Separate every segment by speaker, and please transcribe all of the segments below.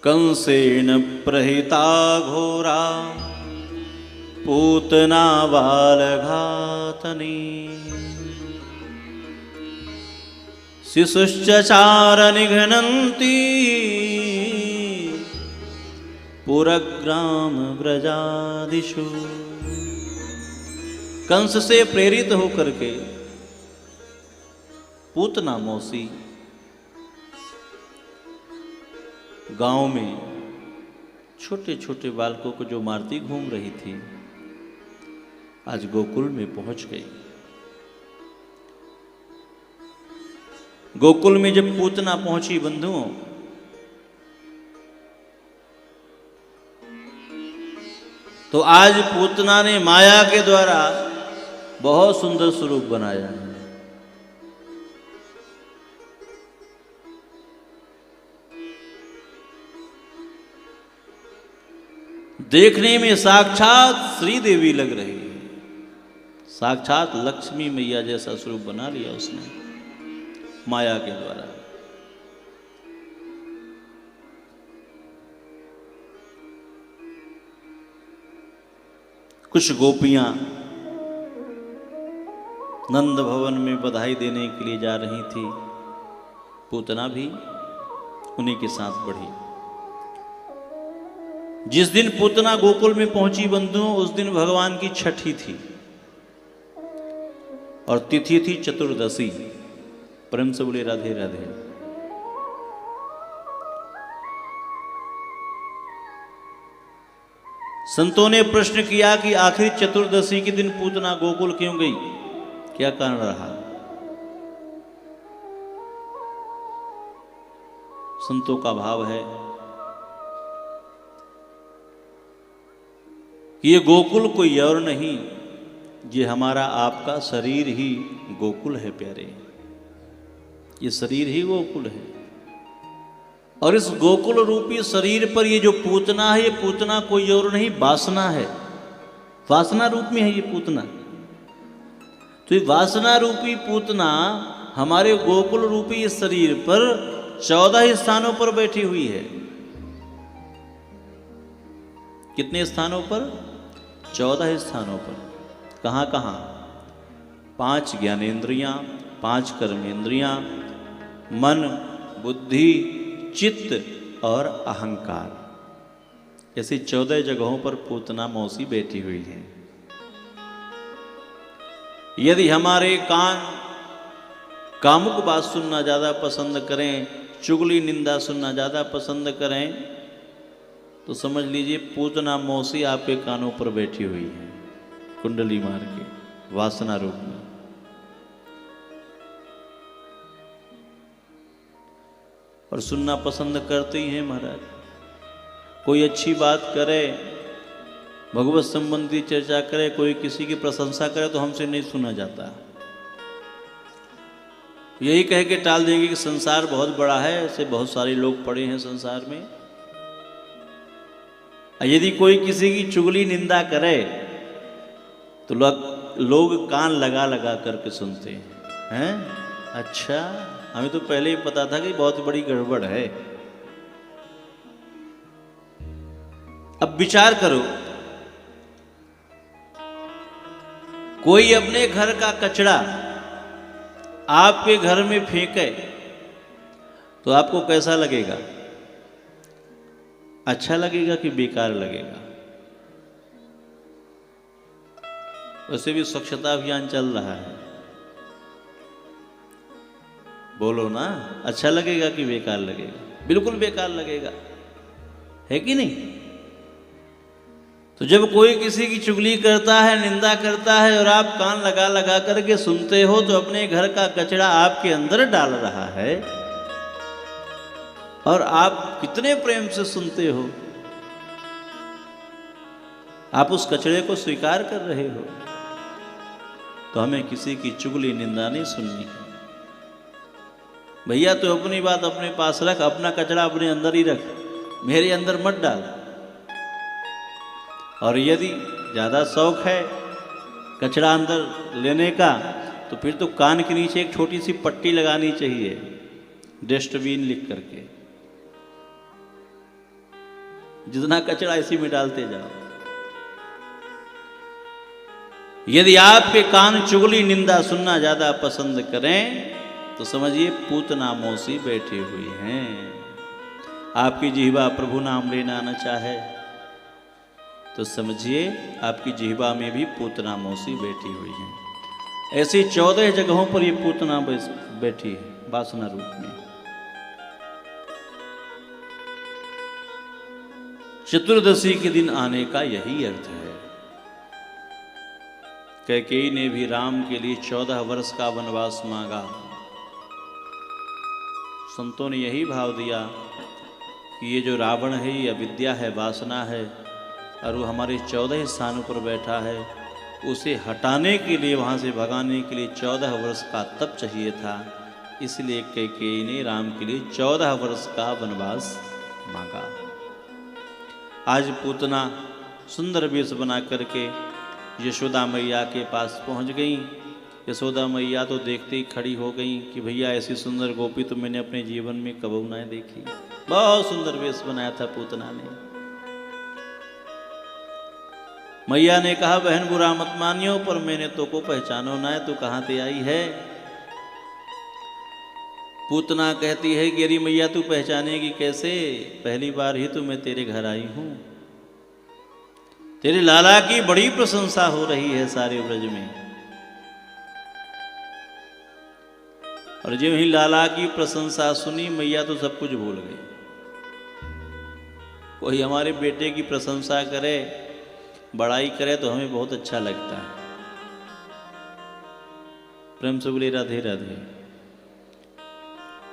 Speaker 1: कंसेन प्रहिता घोरा पूतना बालघातनी शिशुश्चचार निघ्नन्ति पुरग्राम व्रजादिषु। कंस से प्रेरित होकर के पूतना मौसी गांव में छोटे छोटे बालकों को जो मारती घूम रही थी, आज गोकुल में पहुंच गई। गोकुल में जब पूतना पहुंची बंधुओं, तो आज पूतना ने माया के द्वारा बहुत सुंदर स्वरूप बनाया है। देखने में साक्षात श्री देवी लग रही है, साक्षात लक्ष्मी मैया जैसा स्वरूप बना लिया उसने माया के द्वारा। कुछ गोपियां नंद भवन में बधाई देने के लिए जा रही थी, पूतना भी उन्हीं के साथ बढ़ी। जिस दिन पूतना गोकुल में पहुंची बंधुओं, उस दिन भगवान की छठी थी और तिथि थी चतुर्दशी। प्रेम से बोले राधे राधे। संतों ने प्रश्न किया कि आखिर चतुर्दशी के दिन पूतना गोकुल क्यों गई, क्या कारण रहा? संतों का भाव है कि ये गोकुल कोई और नहीं, ये हमारा आपका शरीर ही गोकुल है प्यारे। ये शरीर ही गोकुल है और इस गोकुल रूपी शरीर पर ये जो पूतना है, ये पूतना कोई और नहीं, वासना है। वासना रूप में है ये पूतना। तो ये वासना रूपी पूतना हमारे गोकुल रूपी इस शरीर पर 14 स्थानों पर बैठी हुई है। कितने स्थानों पर? 14 स्थानों पर। कहाँ कहाँ? 5 ज्ञानेंद्रियां, 5 कर्मेंद्रियां, मन, बुद्धि, चित्त और अहंकार। ऐसी 14 जगहों पर पूतना मौसी बैठी हुई है। यदि हमारे कान कामुक बात सुनना ज्यादा पसंद करें, चुगली निंदा सुनना ज्यादा पसंद करें, तो समझ लीजिए पूतना मौसी आपके कानों पर बैठी हुई है, कुंडली मार के, वासना रूप में। और सुनना पसंद करते ही हैं महाराज। कोई अच्छी बात करे, भगवत संबंधी चर्चा करे, कोई किसी की प्रशंसा करे, तो हमसे नहीं सुना जाता। यही कह के टाल देंगे कि संसार बहुत बड़ा है, ऐसे बहुत सारे लोग पड़े हैं संसार में। यदि कोई किसी की चुगली निंदा करे तो लोग कान लगा लगा करके सुनते हैं। अच्छा, हमें तो पहले ही पता था कि बहुत बड़ी गड़बड़ है। अब विचार करो, कोई अपने घर का कचरा आपके घर में फेंके तो आपको कैसा लगेगा? अच्छा लगेगा कि बेकार लगेगा? वैसे भी स्वच्छता अभियान चल रहा है, बोलो ना, अच्छा लगेगा कि बेकार लगेगा? बिल्कुल बेकार लगेगा, है कि नहीं? तो जब कोई किसी की चुगली करता है, निंदा करता है और आप कान लगा लगा करके सुनते हो, तो अपने घर का कचरा आपके अंदर डाल रहा है और आप कितने प्रेम से सुनते हो। आप उस कचरे को स्वीकार कर रहे हो। तो हमें किसी की चुगली निंदा नहीं सुननी है। भैया तो अपनी बात अपने पास रख, अपना कचरा अपने अंदर ही रख, मेरे अंदर मत डाल। और यदि ज़्यादा शौक है कचरा अंदर लेने का, तो फिर तो कान के नीचे एक छोटी सी पट्टी लगानी चाहिए, डस्टबिन लिख करके। जितना कचरा इसी में डालते जाओ। यदि आपके कान चुगली निंदा सुनना ज्यादा पसंद करें तो समझिए पूतना मौसी बैठी हुई हैं। आपकी जिह्वा प्रभु नाम लेना न चाहे तो समझिए आपकी जिह्वा में भी पूतना मौसी बैठी हुई है। ऐसी 14 जगहों पर ये पूतना बैठी है वासना रूप में। चतुर्दशी के दिन आने का यही अर्थ है। कैकेयी ने भी राम के लिए 14 वर्ष का वनवास मांगा। संतों ने यही भाव दिया कि ये जो रावण है ये अविद्या है, वासना है, और वो हमारे 14 स्थानों पर बैठा है। उसे हटाने के लिए, वहाँ से भगाने के लिए 14 वर्ष का तप चाहिए था। इसलिए कैकेयी ने राम के लिए 14 वर्ष का वनवास मांगा। आज पूतना सुंदर वेश बना करके यशोदा मैया के पास पहुंच गई। यशोदा मैया तो देखते ही खड़ी हो गई कि भैया ऐसी सुंदर गोपी तो मैंने अपने जीवन में कबू न देखी। बहुत सुंदर वेश बनाया था पूतना ने। मैया ने कहा बहन बुरा मत मानियो, पर मैंने तो को पहचानो ना है, तू कहाँ से आई है। पूतना कहती है कि अरे मैया तू पहचानेगी कैसे, पहली बार ही तो मैं तेरे घर आई हूं। तेरे लाला की बड़ी प्रशंसा हो रही है सारे ब्रज में। और जो ही लाला की प्रशंसा सुनी मैया तो सब कुछ भूल गई। कोई हमारे बेटे की प्रशंसा करे, बड़ाई करे तो हमें बहुत अच्छा लगता है। प्रेम से बोले राधे राधे।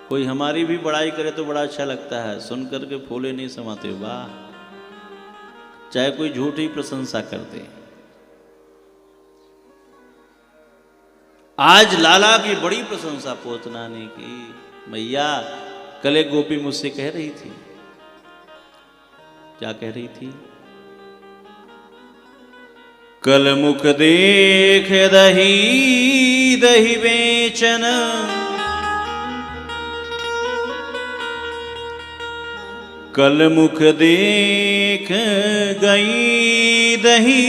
Speaker 1: कोई हमारी भी बड़ाई करे तो बड़ा अच्छा लगता है, सुन करके फूले नहीं समाते। वाह, चाहे कोई झूठी प्रशंसा कर दे। आज लाला की बड़ी प्रशंसा पूतना ने की। मैया कल एक गोपी मुझसे कह रही थी, क्या कह रही थी? कल मुख देख दही दही बेचन, कल मुख देख गई दही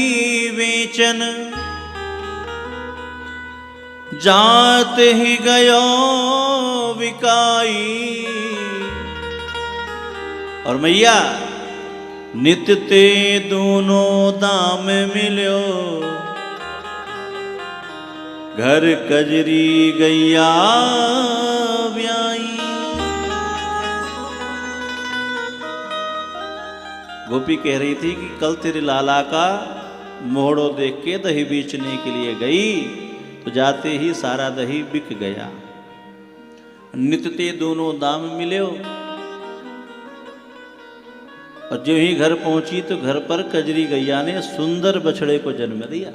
Speaker 1: बेचन, जात ही गयो बिकाई। और मैया नित्य ते दोनों दाम मिल्यो, घर कजरी गैया ब्याई। गोपी कह रही थी कि कल तेरे लाला का मोहड़ो देख के दही बेचने के लिए गई तो जाते ही सारा दही बिक गया। नित्य ते दोनों दाम मिले। और जो ही घर पहुंची तो घर पर कजरी गैया ने सुंदर बछड़े को जन्म दिया।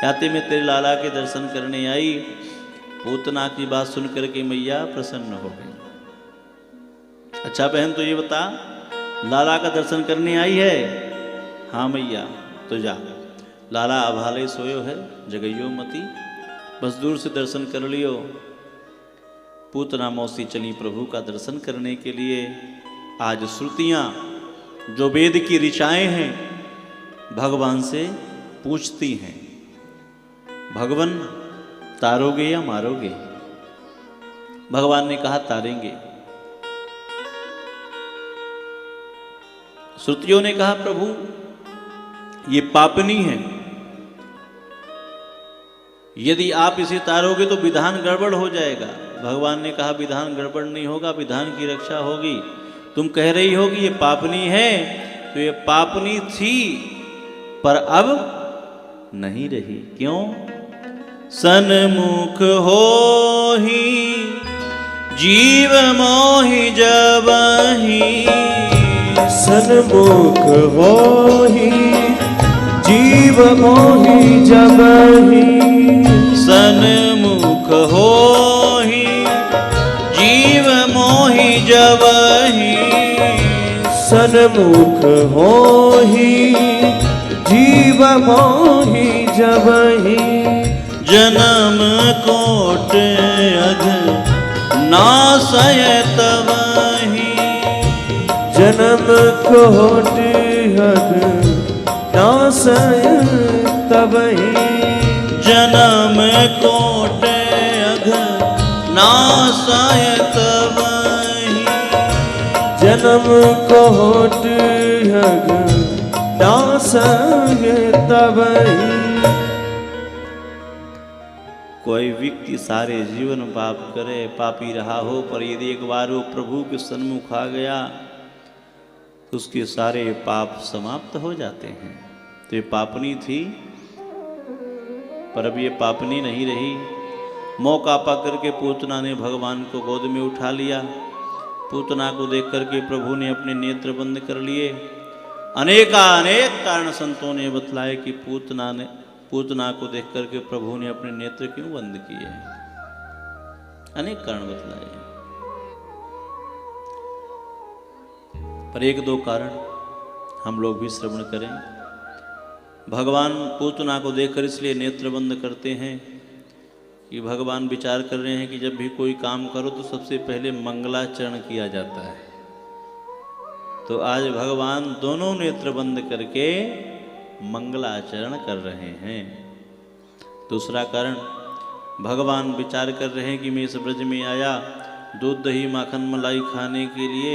Speaker 1: जाते में तेरे लाला के दर्शन करने आई। पूतना की बात सुन करके मैया प्रसन्न हो गई। अच्छा बहन तो ये बता, लाला का दर्शन करने आई है? हाँ मैया। तो जा, लाला अभाले सोयो है, जगइयो मती, बस दूर से दर्शन कर लियो। पूतना मौसी चली प्रभु का दर्शन करने के लिए। आज श्रुतियाँ जो वेद की ऋचाएँ हैं भगवान से पूछती हैं, भगवान तारोगे या मारोगे? भगवान ने कहा तारेंगे। श्रुतियों ने कहा प्रभु ये पापनी है, यदि आप इसे तारोगे तो विधान गड़बड़ हो जाएगा। भगवान ने कहा विधान गड़बड़ नहीं होगा, विधान की रक्षा होगी। तुम कह रही हो कि ये पापनी है, तो ये पापनी थी पर अब नहीं रही। क्यों? सन्मुख हो ही जीव मोहि जबहि,
Speaker 2: सन्मुख होहि जीव मोहि जबहि,
Speaker 1: सन्मुख होहि जीव मोहि जबहि,
Speaker 2: सन्मुख होहि जीव मोहि जबहि,
Speaker 1: जन्म कोट अघ नासय तबहि,
Speaker 2: जन्म कोटि नासय तबहि
Speaker 1: जन्म कोट अघ नासाय तबहि
Speaker 2: जन्म कोटि नासय तबहि
Speaker 1: कोई व्यक्ति सारे जीवन पाप करे, पापी रहा हो, पर यदि एक बार वो प्रभु के सन्मुख आ गया तो उसके सारे पाप समाप्त हो जाते हैं। तो ये पापनी थी, पर अब ये पापनी नहीं रही। मौका पाकर के पूतना ने भगवान को गोद में उठा लिया। पूतना को देख करके प्रभु ने अपने नेत्र बंद कर लिए। अनेक कारण संतों ने बतलाए कि पूतना को देख करके प्रभु ने अपने नेत्र क्यों बंद किए। अनेक कारण बतलाए, पर एक दो कारण हम लोग भी श्रवण करें। भगवान पूतना को देखकर इसलिए नेत्र बंद करते हैं कि भगवान विचार कर रहे हैं कि जब भी कोई काम करो तो सबसे पहले मंगलाचरण किया जाता है। तो आज भगवान दोनों नेत्र बंद करके मंगलाचरण कर रहे हैं। दूसरा कारण, भगवान विचार कर रहे हैं कि मैं इस ब्रज में आया दूध दही माखन मलाई खाने के लिए,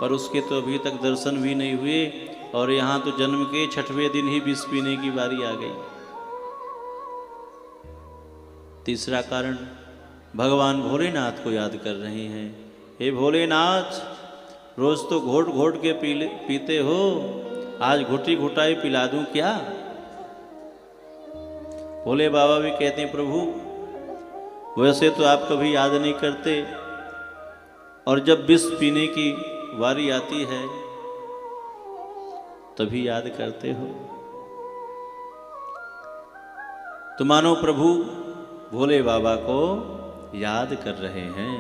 Speaker 1: पर उसके तो अभी तक दर्शन भी नहीं हुए, और यहाँ तो जन्म के 6वें दिन ही विष पीने की बारी आ गई। तीसरा कारण, भगवान भोलेनाथ को याद कर रहे हैं। हे भोलेनाथ, रोज तो घोट घोट के पीते हो, आज घुटी घुटाई पिला दूं क्या? भोले बाबा भी कहते हैं प्रभु वैसे तो आप कभी याद नहीं करते, और जब विष पीने की बारी आती है तभी याद करते हो। तो मानो प्रभु भोले बाबा को याद कर रहे हैं।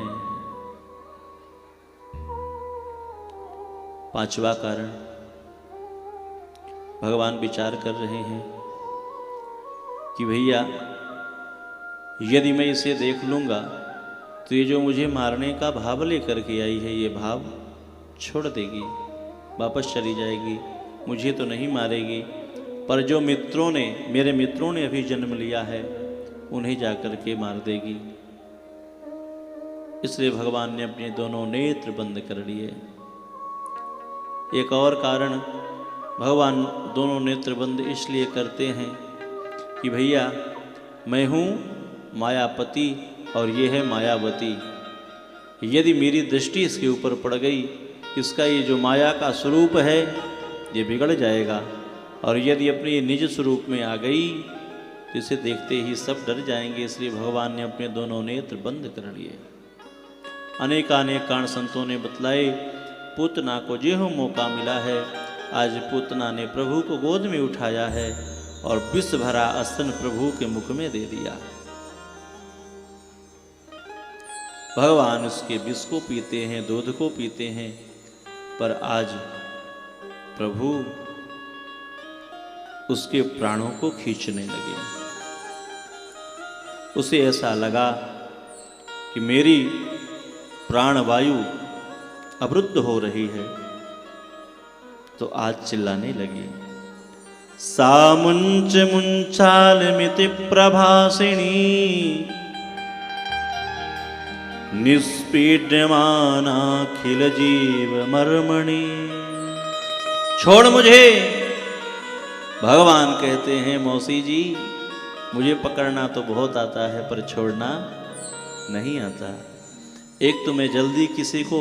Speaker 1: पांचवा कारण, भगवान विचार कर रहे हैं कि भैया यदि मैं इसे देख लूँगा तो ये जो मुझे मारने का भाव लेकर के आई है, ये भाव छोड़ देगी, वापस चली जाएगी, मुझे तो नहीं मारेगी, पर जो मेरे मित्रों ने अभी जन्म लिया है उन्हें जाकर के मार देगी। इसलिए भगवान ने अपने दोनों नेत्र बंद कर लिए। एक और कारण, भगवान दोनों नेत्र बंद इसलिए करते हैं कि भैया मैं हूँ मायापति और ये है मायावती। यदि मेरी दृष्टि इसके ऊपर पड़ गई, इसका ये जो माया का स्वरूप है ये बिगड़ जाएगा, और यदि अपने निज स्वरूप में आ गई तो इसे देखते ही सब डर जाएंगे। इसलिए भगवान ने अपने दोनों नेत्र बंद कर लिए। अनेक कारण संतों ने बतलाए। पूतना को जो मौका मिला है, आज पूतना ने प्रभु को गोद में उठाया है और विष भरा स्तन प्रभु के मुख में दे दिया। भगवान उसके विष को पीते हैं, दूध को पीते हैं, पर आज प्रभु उसके प्राणों को खींचने लगे। उसे ऐसा लगा कि मेरी प्राण वायु अवरुद्ध हो रही है, तो आज चिल्लाने लगी। सामुंच मुंचालमिति प्रभासिणी निष्पीड्यमानाखिल जीव मर्मणि। छोड़ मुझे। भगवान कहते हैं मौसी जी, मुझे पकड़ना तो बहुत आता है पर छोड़ना नहीं आता। एक तो मैं जल्दी किसी को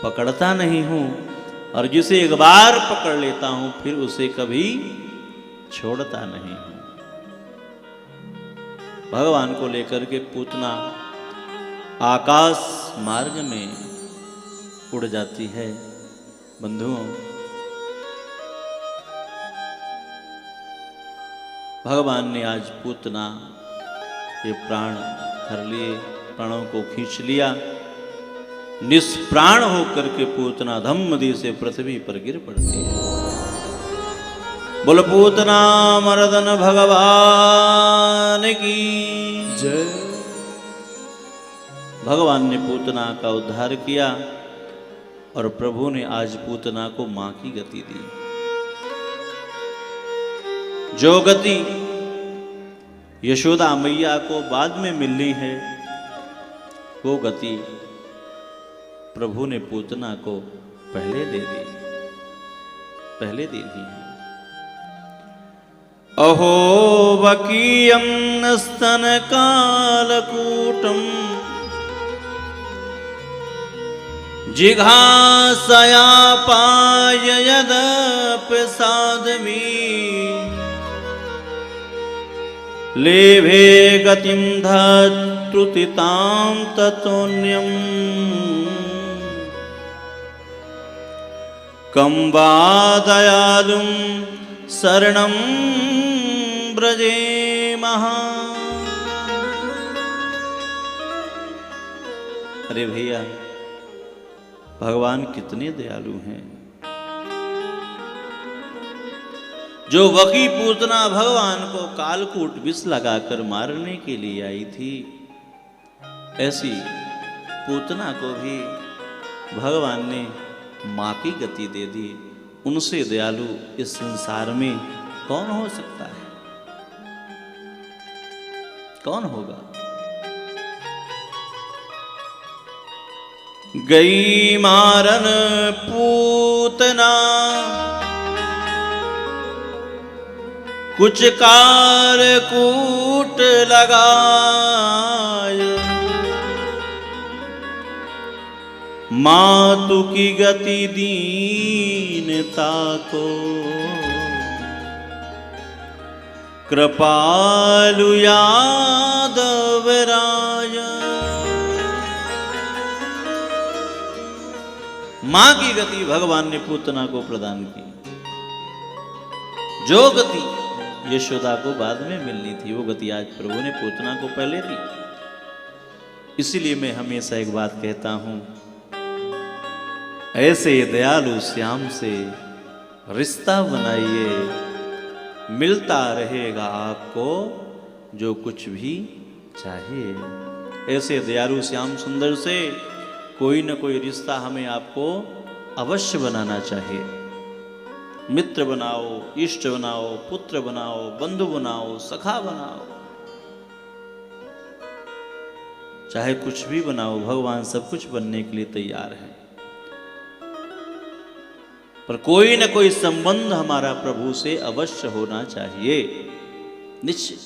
Speaker 1: पकड़ता नहीं हूँ, और जिसे एक बार पकड़ लेता हूँ फिर उसे कभी छोड़ता नहीं हूँ। भगवान को लेकर के पूतना आकाश मार्ग में उड़ जाती है। बंधुओं, भगवान ने आज पूतना के प्राण हर लिए, प्राणों को खींच लिया। निष्प्राण होकर के पूतना धम्मदी से पृथ्वी पर गिर पड़ती है। बोल पूतना मर्दन भगवान की
Speaker 2: जय।
Speaker 1: भगवान ने पूतना का उद्धार किया। और प्रभु ने आज पूतना को मां की गति दी। जो गति यशोदा मैया को बाद में मिलनी है, वो गति प्रभु ने पूतना को पहले दे दी, पहले दे दी है। अहो वकीयं स्तन कालकूटं जिघासया पाय यदपसादमी लेभे गतिं धत्रुतितां ततोऽन्यं कं वा दयालुं शरणं ब्रजेमः। अरे भैया, भगवान कितने दयालु हैं। जो वकी पूतना भगवान को कालकूट विष लगाकर मारने के लिए आई थी, ऐसी पूतना को भी भगवान ने मां की गति दे दी। उनसे दयालु इस संसार में कौन हो सकता है? कौन होगा? गई मारन पूतना कुछ कारकूट लगाय, मातु की गति दीनता को कृपालु यादव राय। मां की गति भगवान ने पूतना को प्रदान की। जो गति यशोदा को बाद में मिलनी थी, वो गति आज प्रभु ने पूतना को पहले दी। इसीलिए मैं हमेशा एक बात कहता हूं, ऐसे दयालु श्याम से रिश्ता बनाइए, मिलता रहेगा आपको जो कुछ भी चाहिए। ऐसे दयालु श्याम सुंदर से कोई न कोई रिश्ता हमें आपको अवश्य बनाना चाहिए। मित्र बनाओ, इष्ट बनाओ, पुत्र बनाओ, बंधु बनाओ, सखा बनाओ, चाहे कुछ भी बनाओ, भगवान सब कुछ बनने के लिए तैयार है। पर कोई न कोई संबंध हमारा प्रभु से अवश्य होना चाहिए, निश्चित।